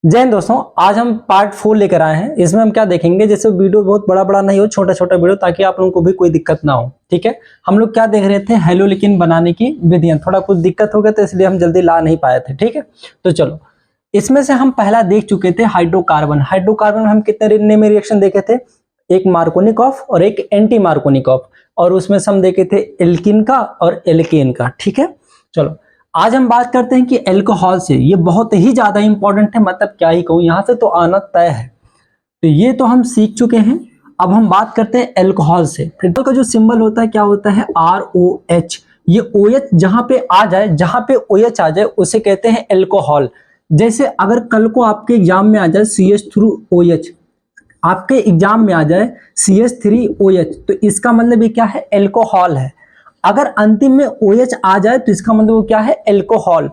जय हिंद दोस्तों, आज हम पार्ट 4 लेकर आए हैं। इसमें हम क्या देखेंगे, जैसे वीडियो बहुत बड़ा बड़ा नहीं हो, छोटा छोटा वीडियो, ताकि आप लोगों को भी कोई दिक्कत ना हो। ठीक है, हम लोग क्या देख रहे थे, हेलोलिकिन बनाने की विधियां। थोड़ा कुछ दिक्कत हो गया तो इसलिए हम जल्दी ला नहीं पाए थे। ठीक है, तो चलो, इसमें से हम पहला देख चुके थे हाइड्रोकार्बन। हाइड्रोकार्बन में हम कितने में रिएक्शन देखे थे, एक मार्कोनिकॉफ और एक एंटी मार्कोनिकॉफ, और उसमें से हम देखे थे एल्किन का और एल्केन का। ठीक है, चलो आज हम बात करते हैं कि अल्कोहल से। ये बहुत ही ज्यादा इंपॉर्टेंट है, मतलब क्या ही कहूं, यहां से तो आना तय है। तो ये तो हम सीख चुके हैं। अब हम बात करते हैं अल्कोहल से। फिर का जो सिंबल होता है क्या होता है, ROH। ये OH जहां पे आ जाए, जहां पे OH आ जाए उसे कहते हैं अल्कोहल। जैसे अगर कल को आपके एग्जाम में आ जाए CH3OH, आपके एग्जाम में आ जाए CH3OH, तो इसका मतलब ये क्या है, अल्कोहल है। अगर अंतिम में OH आ जाए तो इसका मतलब वो क्या है, अल्कोहल।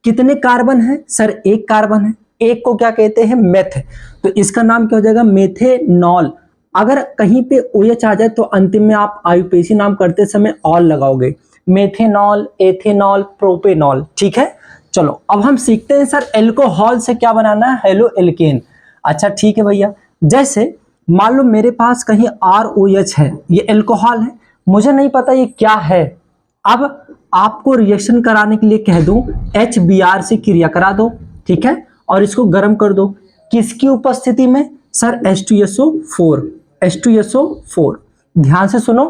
कितने कार्बन है सर, एक कार्बन है। एक को क्या कहते हैं, मेथ। तो इसका नाम क्या हो जाएगा, मेथेनॉल। अगर कहीं पे OH आ जाए तो अंतिम में आप आयुपेसी नाम करते समय ऑल लगाओगे, मेथेनॉल, एथेनॉल, प्रोपेनॉल। ठीक है, चलो अब हम सीखते हैं सर अल्कोहल से क्या बनाना है, हेलो एल्केन। अच्छा ठीक है भैया, जैसे मान लो मेरे पास कहीं ROH है, ये अल्कोहल है, मुझे नहीं पता ये क्या है। अब आपको रिएक्शन कराने के लिए कह दूं HBr से क्रिया करा दो, ठीक है, और इसको गर्म कर दो। किसकी उपस्थिति में सर, H2SO4। H2SO4, ध्यान से सुनो,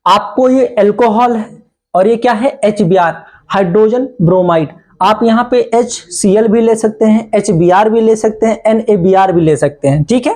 आपको ये अल्कोहल है और ये क्या है, HBr, हाइड्रोजन ब्रोमाइड। आप यहाँ पे HCl भी ले सकते हैं, HBr भी ले सकते हैं, NaBr भी ले सकते हैं। ठीक है,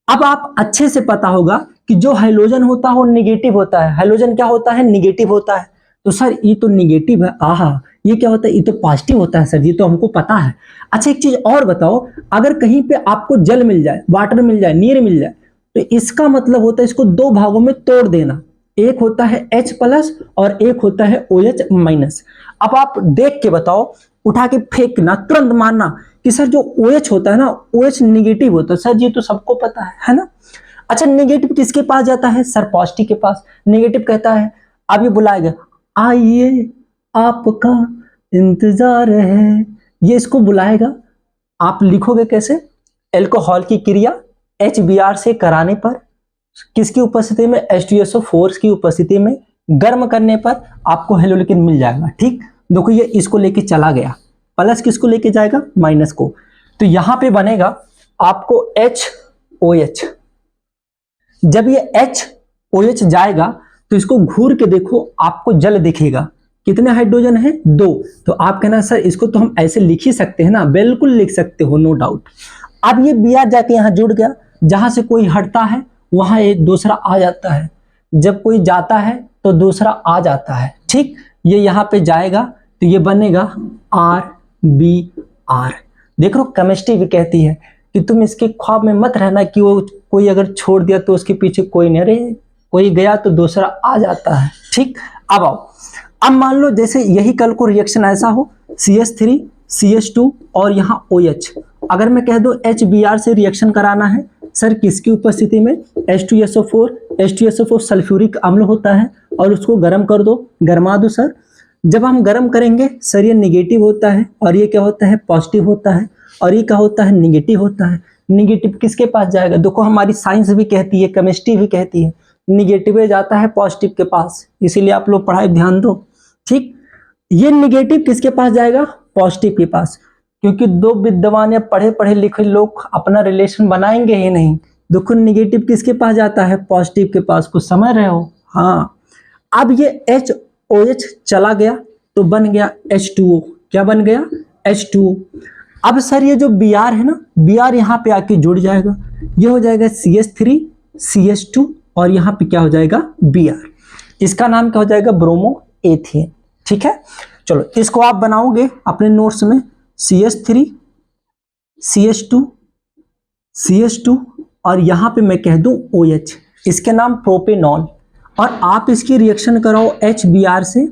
अब आप अच्छे से पता होगा कि जो हाइड्रोजन होता है वो निगेटिव होता है। हाइड्रोजन क्या होता है, निगेटिव होता है। तो सर ये तो निगेटिव है, आहा, ये क्या होता है, ये तो पॉजिटिव होता है सर, ये तो हमको पता है। अच्छा एक चीज और बताओ, अगर कहीं पे आपको जल मिल जाए, वाटर मिल जाए, नीर मिल जाए, तो इसका मतलब होता है इसको दो भागों में तोड़ देना। एक होता है H+ और एक होता है OH-। अब आप देख के बताओ, उठा के फेंकना, तुरंत मानना कि सर जो OH होता है ना, OH निगेटिव होता है। सर ये तो सबको पता है ना। अच्छा निगेटिव किसके पास जाता है सर, पॉजिटिव के पास। निगेटिव कहता है, अब ये बुलाएगा, आइए आपका इंतजार है, ये इसको बुलाएगा। आप लिखोगे कैसे, अल्कोहल की क्रिया HBr से कराने पर, किसकी उपस्थिति में, H2SO4 की उपस्थिति में, गर्म करने पर आपको हेलोलिकिन मिल जाएगा। ठीक, देखो ये इसको लेके चला गया, प्लस किसको लेके जाएगा, माइनस को। तो यहां पे बनेगा आपको HOH। जब ये HOH जाएगा तो इसको घूर के देखो, आपको जल दिखेगा। कितने हाइड्रोजन है, 2। तो आप कहना सर इसको तो हम ऐसे लिख ही सकते हैं ना, बिल्कुल लिख सकते हो, नो डाउट। अब ये Br जाके यहां जुड़ गया, जहां से कोई हटता है वहां एक दूसरा आ जाता है, जब कोई जाता है तो दूसरा आ जाता है। ठीक, ये यहां पे जाएगा तो ये बनेगा RBr। देख लो, केमिस्ट्री भी कहती है कि तुम इसके ख्वाब में मत रहना कि वो कोई अगर छोड़ दिया तो उसके पीछे कोई नहीं, अरे कोई गया तो दूसरा आ जाता है। ठीक, अब आओ, अब मान लो जैसे यही कल को रिएक्शन ऐसा हो, CH3 CH2 और यहाँ OH। अगर मैं कह दूं HBr से रिएक्शन कराना है सर, किसकी उपस्थिति में, H2SO4। H2SO4 सल्फ्यूरिक अम्ल होता है, और उसको गर्म कर दो, गरमा दो सर। जब हम गर्म करेंगे सर, ये निगेटिव होता है और ये क्या होता है, पॉजिटिव होता है, और ये क्या होता है, निगेटिव होता है। निगेटिव किसके पास जाएगा, देखो हमारी साइंस भी कहती है, केमिस्ट्री भी कहती है, निगेटिव जाता है पॉजिटिव के पास, इसीलिए आप लोग पढ़ाई ध्यान दो। ठीक, ये निगेटिव किसके पास जाएगा, पॉजिटिव के पास, क्योंकि दो विद्वान या पढ़े पढ़े लिखे लोग अपना रिलेशन बनाएंगे ही नहीं। देखो निगेटिव किसके पास जाता है, पॉजिटिव के पास, कुछ समझ रहे हो। हाँ, अब ये HOH चला गया तो बन गया H2O। क्या बन गया, H2O। अब सर ये जो Br है ना, Br यहाँ पे आके जुड़ जाएगा, ये हो जाएगा CH3 CH2, और यहाँ पे क्या हो जाएगा, Br। इसका नाम क्या हो जाएगा, ब्रोमो एथेन। ठीक है, चलो इसको आप बनाओगे अपने नोट्स में, CH3 CH2 CH2, और यहाँ पे मैं कह दूं OH, इसके नाम प्रोपेनॉल। और आप इसकी रिएक्शन कराओ HBr से,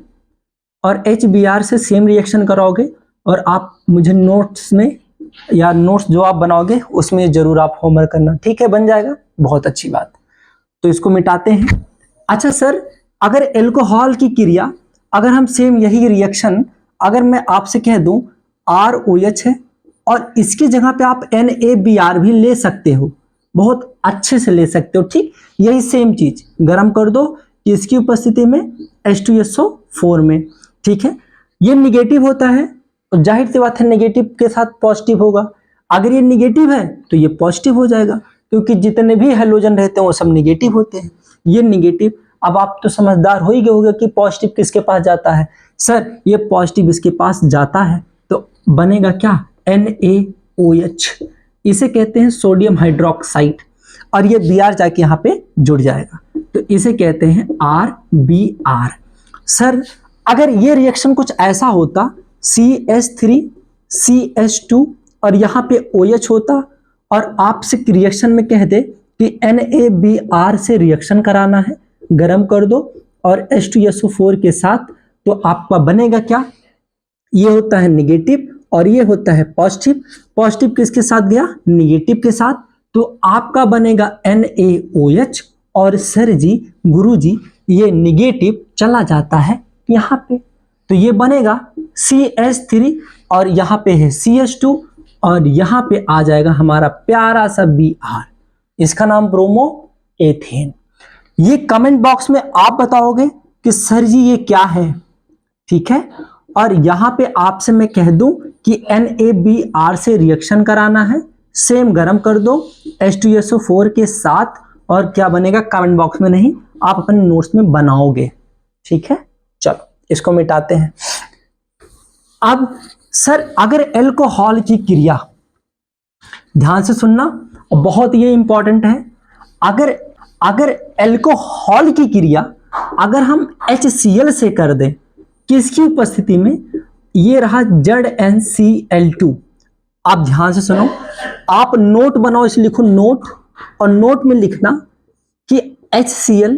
और HBr से सेम रिएक्शन कराओगे, और आप मुझे नोट्स में या नोट्स जो आप बनाओगे उसमें जरूर आप होमवर्क करना। ठीक है, बन जाएगा, बहुत अच्छी बात। तो इसको मिटाते हैं। अच्छा सर, अगर अल्कोहल की क्रिया, अगर हम सेम यही रिएक्शन, अगर मैं आपसे कह दूं ROH है और इसकी जगह पे आप NaBr भी ले सकते हो, बहुत अच्छे से ले सकते हो। ठीक, यही सेम चीज गर्म कर दो इसकी उपस्थिति में H2SO4 में। ठीक है, ये निगेटिव होता है तो जाहिर सी बात है नेगेटिव के साथ पॉजिटिव होगा। अगर ये निगेटिव है तो ये पॉजिटिव हो जाएगा, क्योंकि जितने भी हैलोजन रहते हैं वो सब निगेटिव होते हैं। ये निगेटिव, अब आप तो समझदार हो ही गए होंगे कि पॉजिटिव किसके पास जाता है। सर ये पॉजिटिव इसके पास जाता है तो बनेगा क्या, NaOH, इसे कहते हैं सोडियम हाइड्रोक्साइड, और ये Br जाके यहाँ पे जुड़ जाएगा तो इसे कहते हैं RBr। सर अगर ये रिएक्शन कुछ ऐसा होता, CH3 CH2 और यहाँ पे OH होता, और आपसे रिएक्शन में कह दे कि NaBr से रिएक्शन कराना है, गर्म कर दो और H2SO4 के साथ, तो आपका बनेगा क्या, ये होता है निगेटिव और ये होता है पॉजिटिव। पॉजिटिव किसके साथ गया, निगेटिव के साथ, तो आपका बनेगा NaOH। और सर जी गुरु जी ये निगेटिव चला जाता है यहाँ पे, तो ये बनेगा CH3 और यहाँ पे है CH2 और यहाँ पे आ जाएगा हमारा प्यारा सा Br, इसका नाम ब्रोमो एथेन। ये कमेंट बॉक्स में आप बताओगे कि सर जी ये क्या है। ठीक है, और यहां पे आपसे मैं कह दूं कि NaBr से रिएक्शन कराना है, सेम गरम कर दो H2SO4 के साथ, और क्या बनेगा कमेंट बॉक्स में नहीं, आप अपने नोट्स में बनाओगे। ठीक है, चलो इसको मिटाते हैं। अब सर अगर एल्कोहल की क्रिया, ध्यान से सुनना बहुत ये इंपॉर्टेंट है, अगर एल्कोहल की क्रिया अगर हम HCl से कर दें, किसकी उपस्थिति में, ये रहा ZnCl2। आप ध्यान से सुनो, आप नोट बनाओ, इसे लिखो नोट, और नोट में लिखना कि HCl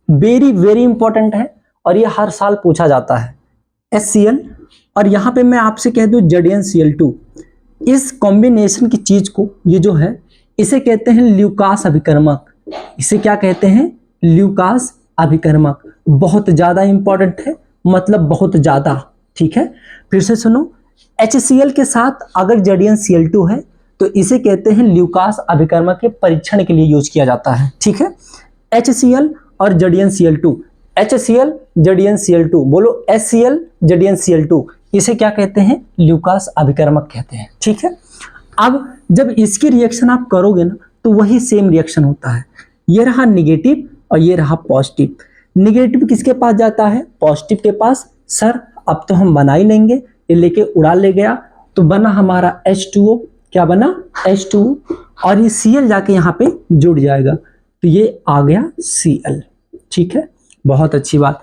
वेरी वेरी इंपॉर्टेंट है और ये हर साल पूछा जाता है HCl, और यहां पे मैं आपसे कह दूं ZnCl2। इस कॉम्बिनेशन की चीज को, ये जो है इसे कहते हैं ल्यूकास अभिकर्मक। इसे क्या कहते हैं, ल्यूकास अभिकर्मक। बहुत ज्यादा इंपॉर्टेंट है, मतलब बहुत ज्यादा। ठीक है, फिर से सुनो, HCl के साथ अगर ZnCl2 है तो इसे कहते हैं ल्यूकास अभिकर्मक के परीक्षण के लिए यूज किया जाता है। ठीक है, HCl और ZnCl2, HCl ZnCl2, बोलो HCl ZnCl2, इसे क्या कहते हैं, ल्यूकास अभिकर्मक कहते हैं। ठीक है, अब जब इसकी रिएक्शन आप करोगे ना तो वही सेम रिएक्शन होता है। ये रहा निगेटिव और ये रहा पॉजिटिव। निगेटिव किसके पास जाता है, पॉजिटिव के पास। सर अब तो हम बना ही लेंगे, ये लेके उड़ा ले गया तो बना हमारा H2O, क्या बना H2O, और ये Cl जाके यहाँ पे जुड़ जाएगा तो ये आ गया Cl। ठीक है, बहुत अच्छी बात।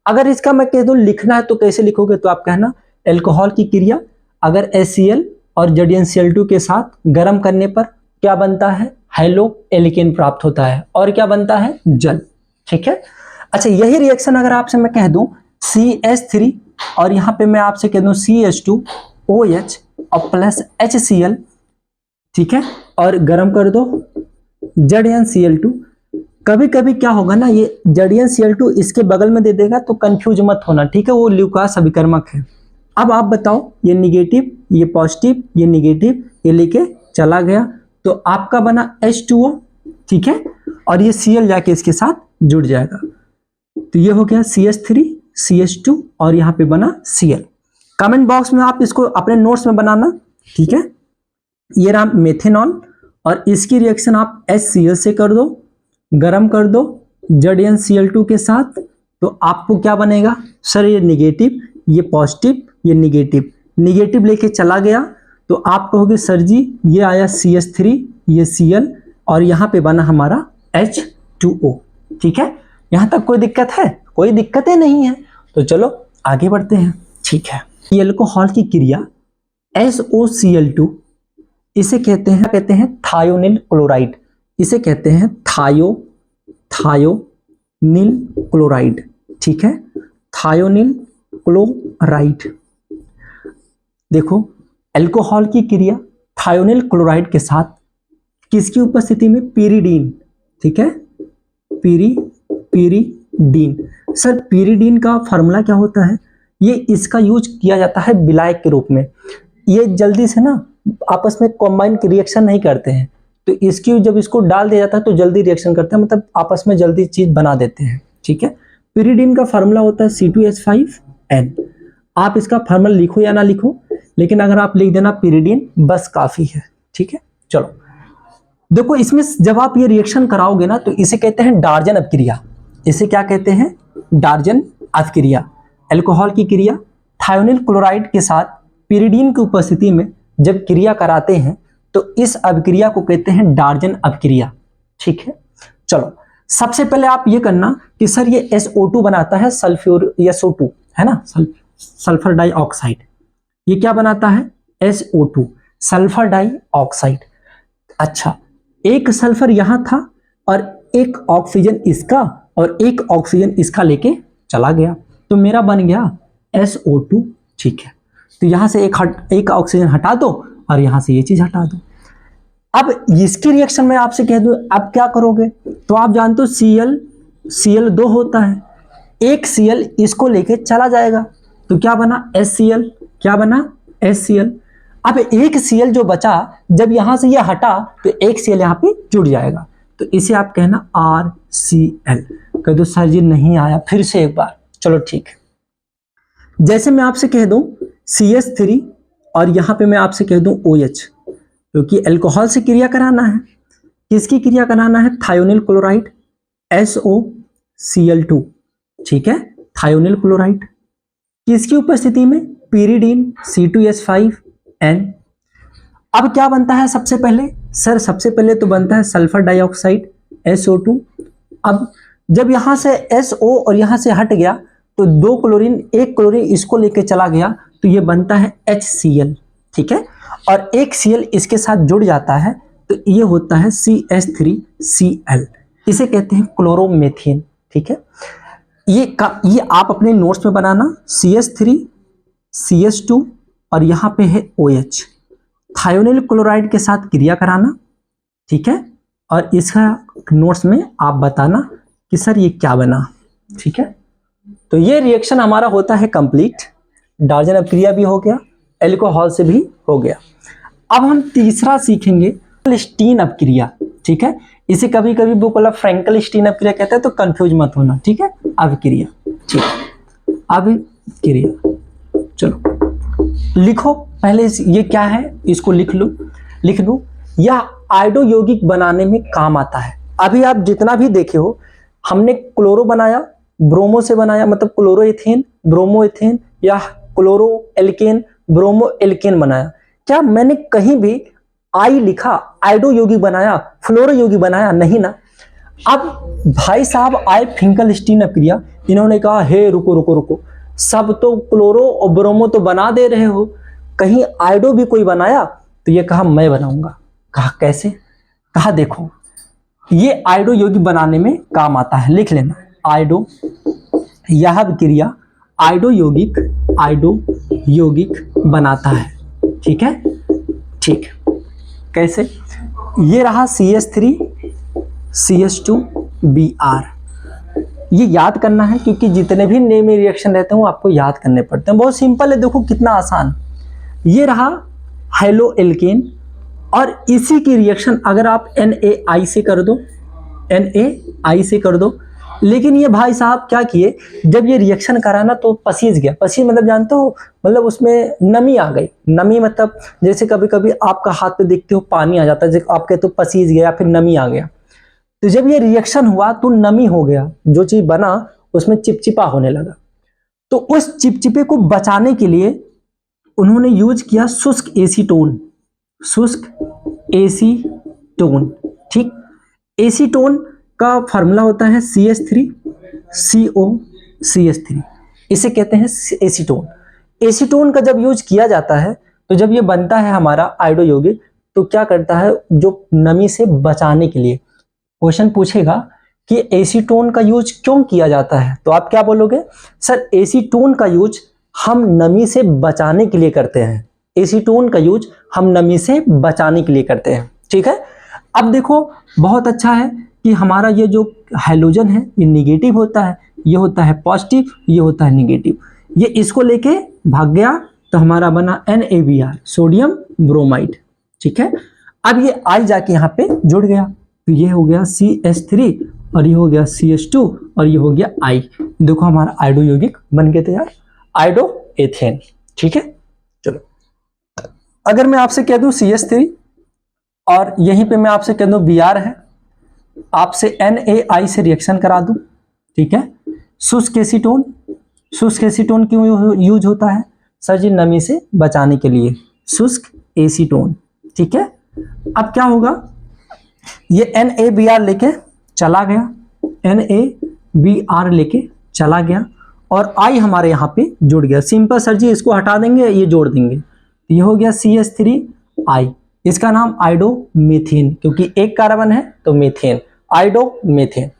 अगर इसका मैं कह दूं लिखना है तो कैसे लिखोगे, तो आप कहना एल्कोहल की क्रिया अगर HCl और ZnCl2 के साथ गर्म करने पर क्या बनता है, हेलो एल्केन प्राप्त होता है, और क्या बनता है, जल। ठीक है, अच्छा यही रिएक्शन अगर आपसे मैं कह दूं CH3 और यहां पे मैं आपसे कह दूं CH2OH और प्लस HCl, ठीक है, और गर्म कर दो ZnCl2। कभी कभी क्या होगा ना, ये ZnCl2 इसके बगल में दे देगा तो कंफ्यूज मत होना। ठीक है, वो ल्यूकास अभिकर्मक है। अब आप बताओ, ये निगेटिव, ये पॉजिटिव, ये निगेटिव, ये लेके चला गया तो आपका बना H2O। ठीक है, और ये Cl जाके इसके साथ जुड़ जाएगा तो ये हो गया CH3 CH2 और यहाँ पे बना Cl। कमेंट बॉक्स में आप इसको अपने नोट्स में बनाना। ठीक है, ये रहा मेथेनॉल और इसकी रिएक्शन आप HCl से कर दो, गरम कर दो ZnCl2 के साथ, तो आपको क्या बनेगा, सर ये निगेटिव, ये पॉजिटिव, ये निगेटिव, निगेटिव लेके चला गया तो आप कहोगे सर जी ये आया CH3, ये Cl और यहाँ पे बना हमारा H2O। ठीक है, यहाँ तक कोई दिक्कत है, कोई दिक्कत ही नहीं है, तो चलो आगे बढ़ते हैं। ठीक है, ये एल्कोहल की क्रिया SOCl2, इसे कहते हैं थायोनिल क्लोराइड, इसे कहते हैं थायोनिल क्लोराइड। ठीक है, थायोनिल क्लोराइड। देखो एल्कोहल की क्रिया थायोनिल क्लोराइड के साथ किसकी उपस्थिति में, पीरिडीन। ठीक है, पीरिडीन। सर पीरिडीन का फार्मूला क्या होता है, ये इसका यूज किया जाता है विलायक के रूप में। ये जल्दी से ना आपस में कॉम्बाइन रिएक्शन नहीं करते हैं, तो इसकी जब इसको डाल दिया जाता है तो जल्दी रिएक्शन करते हैं, मतलब आपस में जल्दी चीज बना देते हैं। ठीक है, पिरिडीन का फार्मूला होता है C2H5N। आप इसका फार्मूला लिखो या ना लिखो, लेकिन अगर आप लिख देना पिरिडीन बस काफी है। ठीक है, चलो देखो, इसमें जब आप ये रिएक्शन कराओगे ना तो इसे कहते हैं डार्जन अपक्रिया। इसे क्या कहते हैं? डार्जन अपक्रिया। अल्कोहल की क्रिया थायोनिल क्लोराइड के साथ पिरिडीन की उपस्थिति में जब क्रिया कराते हैं तो इस अपक्रिया को कहते हैं डार्जन अपक्रिया। ठीक है, चलो सबसे पहले आप ये करना कि सर ये SO2 बनाता है, सल्फ्यूर SO2 है ना, सल्फर डाइऑक्साइड। ये क्या बनाता है? SO2, sulphur dioxide. अच्छा, एक सल्फर यहां था और एक ऑक्सीजन इसका और एक ऑक्सीजन इसका लेके चला गया, तो मेरा बन गया SO2। ठीक है, तो यहां से एक ऑक्सीजन हटा दो और यहां से ये चीज हटा दो। अब इसकी रिएक्शन में आपसे कह दूं, अब क्या करोगे? तो आप जानते हो Cl2 होता है, एक Cl इसको लेके चला जाएगा, तो क्या बना? HCl। क्या बना? HCl। अब एक Cl जो बचा, जब यहां से ये हटा तो एक Cl यहां पे जुड़ जाएगा, तो इसे आप कहना RCl। कह दो सर जी नहीं आया, फिर से एक बार। चलो ठीक है, जैसे मैं आपसे कह दूं CH3 और यहां पे मैं आपसे कह दूं OH, क्योंकि अल्कोहल से क्रिया कराना है। किसकी क्रिया कराना है? Thionyl chloride SOCl2। ठीक है, थायोनिल क्लोराइड किसकी उपस्थिति में? Pyridine C2H5N। अब क्या बनता है सबसे पहले? सर सबसे पहले तो बनता है सल्फर डाइऑक्साइड SO2। अब जब यहां से SO और यहां से हट गया तो दो क्लोरीन, एक क्लोरीन इसको लेके चला गया, तो ये बनता है HCl। ठीक है, और एक Cl इसके साथ जुड़ जाता है तो ये होता है CH3Cl। इसे कहते हैं क्लोरोमेथेन। ठीक है, ये आप अपने नोट्स में बनाना, CH3 CH2 और यहां पे है OH, थायोनिल क्लोराइड के साथ क्रिया कराना। ठीक है, और इसका नोट्स में आप बताना कि सर ये क्या बना। ठीक है, तो ये रिएक्शन हमारा होता है कंप्लीट। डार्जन अपक्रिया भी हो गया, अल्कोहल से भी हो गया। अब हम तीसरा सीखेंगे फ्रैंकल-स्टीन अपक्रिया। ठीक है, इसे कभी कभी वो बोला फ्रैंकल-स्टीन अपक्रिया कहते हैं, तो कंफ्यूज मत होना। ठीक है, अपक्रिया। ठीक है, अपक्रिया चलो लिखो पहले, ये क्या है इसको लिख लो। यह आयोडो यौगिक बनाने में काम आता है। अभी आप जितना भी देखे हो, हमने क्लोरो बनाया, ब्रोमो से बनाया, मतलब क्लोरो एथेन, ब्रोमो एथेन, या क्लोरो एल्केन, ब्रोमो एल्केन बनाया। क्या मैंने कहीं भी आई लिखा, आयोडो यौगिक बनाया, फ्लोरो यौगिक बनाया? नहीं ना। अब भाई साहब आए फ्रैंकल-स्टीन अपक्रिया, इन्होंने कहा हे रुको रुको रुको, सब तो क्लोरो और ब्रोमो तो बना दे रहे हो, कहीं आयोडो भी कोई बनाया? तो ये कहा मैं बनाऊंगा। कहा कैसे? कहा देखो, ये आयोडो यौगिक बनाने में काम आता है, लिख लेना आयोडो। यह क्रिया आयोडो यौगिक बनाता है। ठीक है, ठीक, कैसे? ये रहा CH3 CH2Br। ये याद करना है, क्योंकि जितने भी नेम रिएक्शन रहते हैं वो आपको याद करने पड़ते हैं। बहुत सिंपल है, देखो कितना आसान। ये रहा हेलो एल्केन, और इसी की रिएक्शन अगर आप NaI से कर दो, लेकिन ये भाई साहब क्या किए, जब ये रिएक्शन करा ना तो पसीज गया। पसीज मतलब जानते हो, मतलब उसमें नमी आ गई। नमी मतलब जैसे कभी कभी आपका हाथ पे देखते हो पानी आ जाता है, जैसे आप कहते हो पसीज गया, फिर नमी आ गया। तो जब ये रिएक्शन हुआ तो नमी हो गया, जो चीज बना उसमें चिपचिपा होने लगा। तो उस चिपचिपे को बचाने के लिए उन्होंने यूज किया शुष्क एसीटोन। ठीक, एसीटोन का फार्मूला होता है CH3COCH3। इसे कहते हैं एसीटोन। एसीटोन का जब यूज किया जाता है तो जब ये बनता है हमारा आयोडो यौगिक, तो क्या करता है, जो नमी से बचाने के लिए क्वेश्चन पूछेगा कि एसीटोन का यूज क्यों किया जाता है, तो आप क्या बोलोगे? सर एसीटोन का यूज हम नमी से बचाने के लिए करते हैं। एसीटोन का यूज हम नमी से बचाने के लिए करते हैं। ठीक है, अब देखो बहुत अच्छा है कि हमारा ये जो हाइड्रोजन है ये निगेटिव होता है, ये होता है पॉजिटिव, ये होता है निगेटिव। ये इसको लेके भाग गया तो हमारा बना NaBr, सोडियम ब्रोमाइड। ठीक है, अब ये आई जाके यहाँ पे जुड़ गया, तो ये हो गया CH3 और ये हो गया CH2 और ये हो गया I। देखो हमारा आइडो यौगिक बन गए थे यार, आइडो एथेन। ठीक है, चलो अगर मैं आपसे कह दूं CH3 और यहीं पे मैं आपसे कह दूं Br है, आपसे NaI से रिएक्शन करा दूं, ठीक है, शुष्क एसीटोन, शुष्क एसीटोन क्यों यूज होता है सर जी? नमी से बचाने के लिए शुष्क एसीटोन। ठीक है, अब क्या होगा, ये NaBr लेके चला गया, NaBr लेके चला गया और I हमारे यहाँ पे जुड़ गया। सिंपल सर जी, इसको हटा देंगे, ये जोड़ देंगे, ये हो गया CH3I। इसका नाम आइडो मीथेन, क्योंकि एक कार्बन है तो मीथेन, आइडो मीथेन।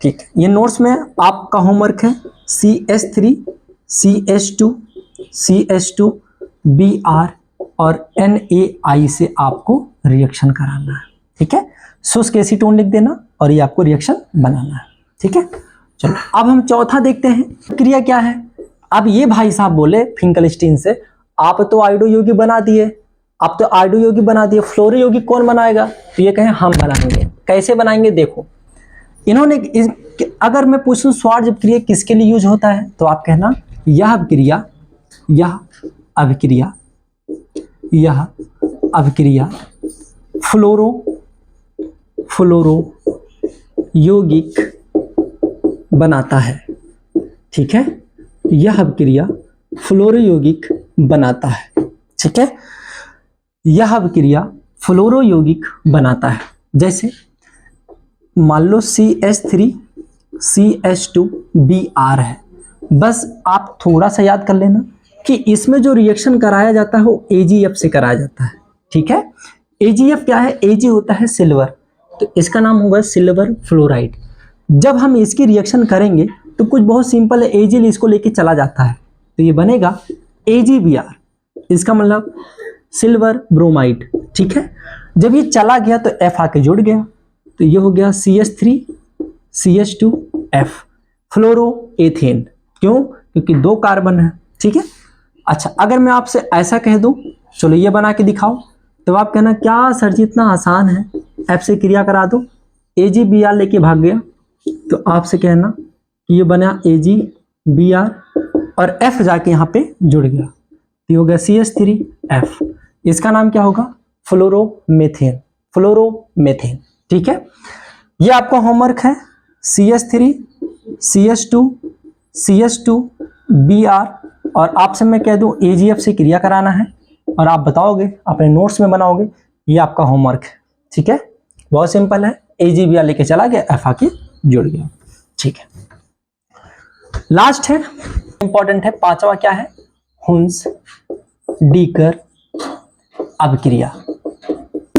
ठीक है, ये नोट्स में आपका होमवर्क है, CH3 CH2 CH2 Br और NaI से आपको रिएक्शन कराना है। ठीक है, शुष्क एसीटोन लिख देना और ये आपको रिएक्शन बनाना है। ठीक है, चलो अब हम चौथा देखते हैं, क्रिया क्या है। अब ये भाई साहब बोले फिंकलस्टीन से, आप तो आइडो यौगिक बना दिए, आप तो आइडो यौगिक बना दिए, फ्लोरो यौगिक कौन बनाएगा? तो ये कहें हम बनाएंगे। कैसे बनाएंगे? देखो, इन्होंने अगर मैं पूछूं स्वार्ज क्रिया किसके लिए यूज होता है, तो आप कहना यह क्रिया, यह अभिक्रिया, यह अभिक्रिया फ्लोरो यौगिक बनाता है। ठीक है, यह अभिक्रिया फ्लोरो यौगिक बनाता है। ठीक है, यह अभिक्रिया फ्लोरो यौगिक बनाता है। जैसे मान लो CH3 CH2 Br है, बस आप थोड़ा सा याद कर लेना कि इसमें जो रिएक्शन कराया जाता है वो AgF से कराया जाता है। ठीक है, AgF क्या है? Ag होता है सिल्वर, तो इसका नाम होगा सिल्वर फ्लोराइड। जब हम इसकी रिएक्शन करेंगे तो कुछ बहुत सिंपल है, Ag इसको लेके चला जाता है, तो ये बनेगा AgBr, इसका मतलब सिल्वर ब्रोमाइड। ठीक है, जब ये चला गया तो F आके जुड़ गया, तो ये हो गया CH3 CH2F फ्लोरोएथेन। क्यों? क्योंकि दो कार्बन है। ठीक है, अच्छा अगर मैं आपसे ऐसा कह दूं, चलो ये बना के दिखाओ, तो आप कहना क्या सर जी इतना आसान है, F से क्रिया करा दो, AgBr लेके भाग गया, तो आपसे कहना कि ये बना AgBr और F जाके यहाँ पे जुड़ गया, तो ये हो गया CH3F। इसका नाम क्या होगा? फ्लोरोमेथेन, फ्लोरोमेथेन। ठीक है, ये आपका होमवर्क है, CH3 CH2 CH2 Br और आपसे मैं कह दूं AgF से क्रिया कराना है और आप बताओगे, अपने नोट्स में बनाओगे, ये आपका होमवर्क है। ठीक है, बहुत सिंपल है, AgBr लेके चला गया, F आके जुड़ गया। ठीक है, लास्ट है, इंपॉर्टेंट है, पांचवा क्या है? हुंस डीकर अभिक्रिया।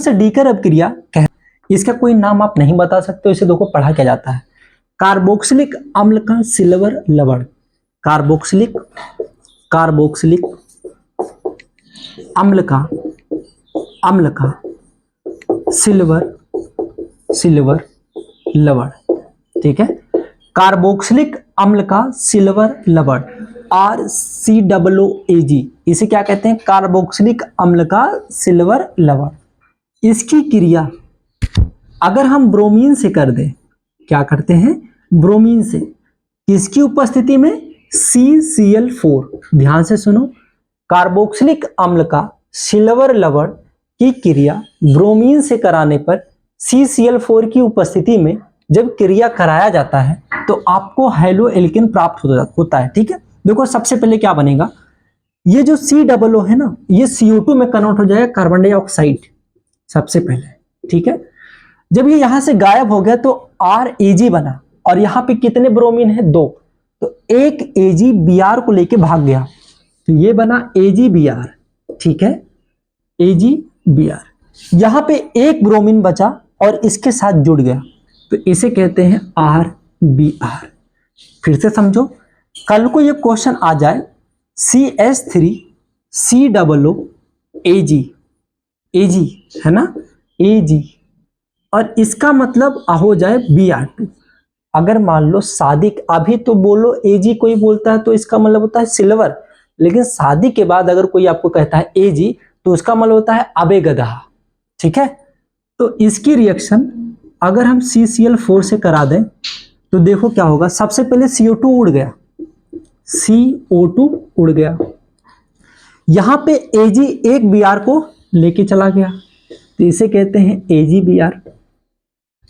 डीकर अभिक्रिया कह, इसका कोई नाम आप नहीं बता सकते, इसे देखो पढ़ा क्या जाता है। कार्बोक्सिलिक अम्ल का सिल्वर लवण, कार्बोक्सिलिक अम्ल का सिल्वर लवण। ठीक है, कार्बोक्सिलिक अम्ल का सिल्वर लवण RCOOAG, इसे क्या कहते हैं? कार्बोक्सिलिक अम्ल का सिल्वर लवण। इसकी क्रिया अगर हम ब्रोमीन से कर दें, क्या करते हैं? ब्रोमीन से, किसकी उपस्थिति में? CCl4। ध्यान से सुनो, कार्बोक्सिलिक अम्ल का सिल्वर लवण की क्रिया ब्रोमीन से कराने पर CCl4 की उपस्थिति में जब क्रिया कराया जाता है तो आपको हैलो एल्केन प्राप्त होता है। ठीक है, देखो सबसे पहले क्या बनेगा, ये जो COO है ना, ये CO2 में कन्वर्ट हो जाएगा कार्बन डाइऑक्साइड सबसे पहले। ठीक है, जब ये यहां से गायब हो गया तो RAG बना और यहां पे कितने ब्रोमीन है? 2, तो एक AgBr को लेके भाग गया, तो ये बना AgBr। ठीक है, AgBr, यहां पे एक ब्रोमीन बचा और इसके साथ जुड़ गया, तो इसे कहते हैं RBr। फिर से समझो, कल को ये क्वेश्चन आ जाए CH3 COO AG है ना, AG, और इसका मतलब हो जाए Br2। अगर मान लो शादी, अभी तो बोलो AG कोई बोलता है तो इसका मतलब होता है सिल्वर, लेकिन शादी के बाद अगर कोई आपको कहता है AG तो उसका मतलब होता है अबे गधा, ठीक है। तो इसकी रिएक्शन अगर हम CCl4 से करा दें तो देखो क्या होगा, सबसे पहले CO2 उड़ गया, CO2 उड़ गया, यहां पे Ag एक Br को लेके चला गया, तो इसे कहते हैं AgBr।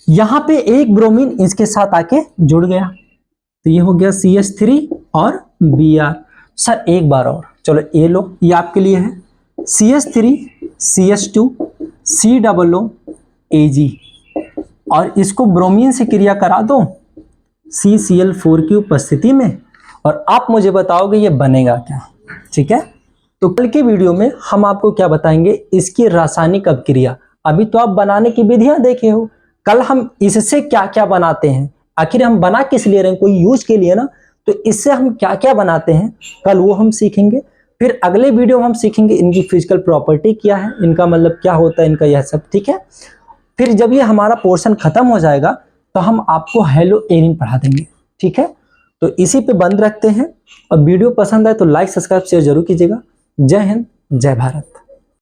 यहां पे एक ब्रोमीन इसके साथ आके जुड़ गया, तो ये हो गया CH3 और Br। सर एक बार और, चलो ये लो, ये आपके लिए है, CH3 CH2 COO Ag, और इसको ब्रोमीन से क्रिया करा दो CCl4 की उपस्थिति में, और आप मुझे बताओगे ये बनेगा क्या, ठीक है। तो कल के वीडियो में हम आपको क्या बताएंगे, इसकी रासायनिक अपक्रिया। अभी तो आप बनाने की विधियां देखे हो, कल हम इससे क्या क्या बनाते हैं, आखिर हम बना किस लिए रहे हैं, कोई यूज के लिए ना, तो इससे हम क्या क्या बनाते हैं कल वो हम सीखेंगे। फिर अगले वीडियो में हम सीखेंगे इनकी फिजिकल प्रॉपर्टी क्या है, इनका मतलब क्या होता है इनका, यह सब, ठीक है। फिर जब ये हमारा पोर्शन खत्म हो जाएगा तो हम आपको हेलो एरिन पढ़ा देंगे, ठीक है। तो इसी पे बंद रखते हैं, और वीडियो पसंद आए तो लाइक सब्सक्राइब शेयर जरूर कीजिएगा। जय हिंद, जय भारत।